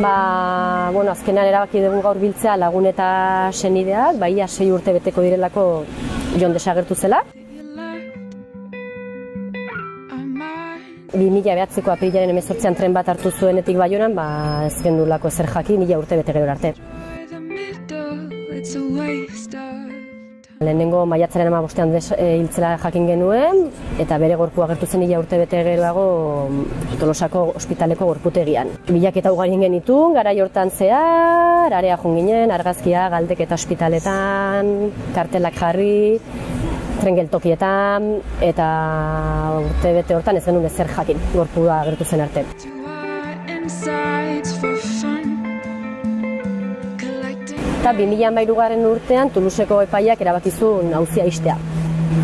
Azkenean erabaki dugu gaur biltzea lagun eta senideak, ia 6 urte beteko direlako Jon desagertu zela. 2009ko apirilaren 18an tren bat hartu zuenetik Baionan, ez gendulako ezer jakin, 1000 urte bete gero arte. Lehenengo maiatzaren 15an hiltzela jakin genuen, eta bere gorpua agertu zen 1000 urte bete geroago Tolosako ospitaleko gorputegian. Bilaketa ugari genitun, garai hortan zehar, area joan ginen, argazkia, galdeketa ospitaletan, kartelak jarri, tren geltokietan, eta urte bete hortan ez genuen ezer jakin, gorpua agertu zen arte. Eta 2013 urtean Toulouseko epaiak erabakizun auzia ixtea.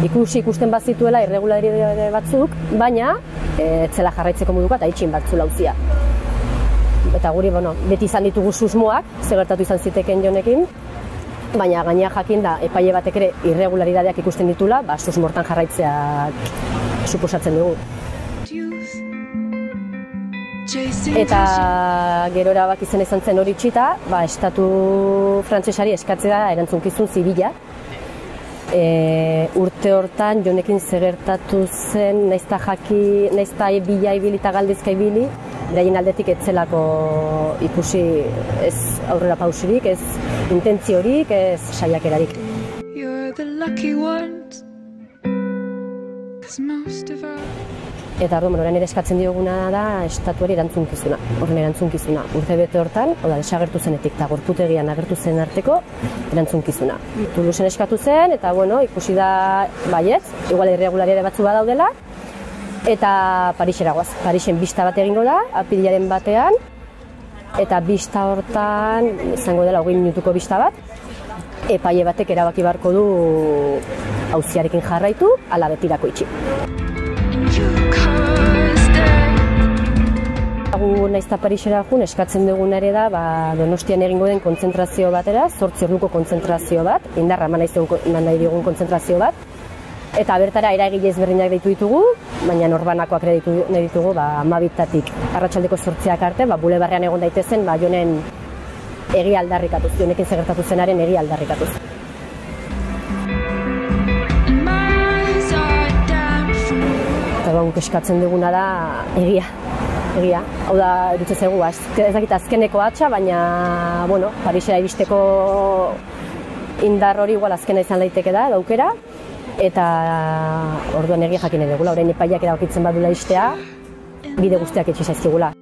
Ikusten bazituela irregularitate batzuk, baina etzela jarraitzeko moduko eta itxin batzula auzia. Eta guri, beti izan ditugu susmoak, gertatu izan ziteken Jonekin, baina gainea jakin da epaile batek ere irregularidadeak ikusten ditula, susmortan jarraitzeak suposatzen dugu. Eta gero erabaki zen izan zen hori itxita, estatu frantsesari eskatzea erantzunkizun zibila. Urte hortan Jonekin gertatu zen, nahiz eta bila ibili eta galdezka ibili, beraien aldetik etzelako ikusi ez aurrera pausirik, ez intentziorik, ez saiakerarik. Eta orain ere eskatzen dioguna da estatuari erantzunkizuna, horren erantzunkizuna. Urte bete hortan, desagertu zenetik eta gorputegian agertu zen arteko erantzunkizuna. Toulousen eskatu zen, eta ikusi da baietz, igual irregularitate batzu badaudela, eta Parisera goaz. Parisen bista bat egingo da, apirilaren batean, eta bista hortan, izango dela 20 minutuko bista bat, epaile batek erabaki beharko du auziarekin jarraitu, ala betirako itxi. Nahiz eta Parisera jun, eskatzen duguna ere da Donostian egingo den kontzentrazio batera, 8 orduko kontzentrazio bat, indarra eman nahi digun kontzentrazio bat, eta bertara eragile ezberdinak deitu ditugu, baina norbanakoak ere nahi ditugu 12tatik arratsaldeko 8ak arte, bulebarrean egon daitezen Jonen egia aldarrikatuz, Jonekin gertatu zenaren egia aldarrikatuz. Eta guk eskatzen duguna da egia. Hau da, dutze zegu, ez dakit azkeneko atxa, baina, Parisera iristeko indar hori igual azkena izan daiteke da, aukera, eta orduan egia jakin edugula, orain epaiak erabakitzen badula istea, bide guztiak etxe zaizkigula.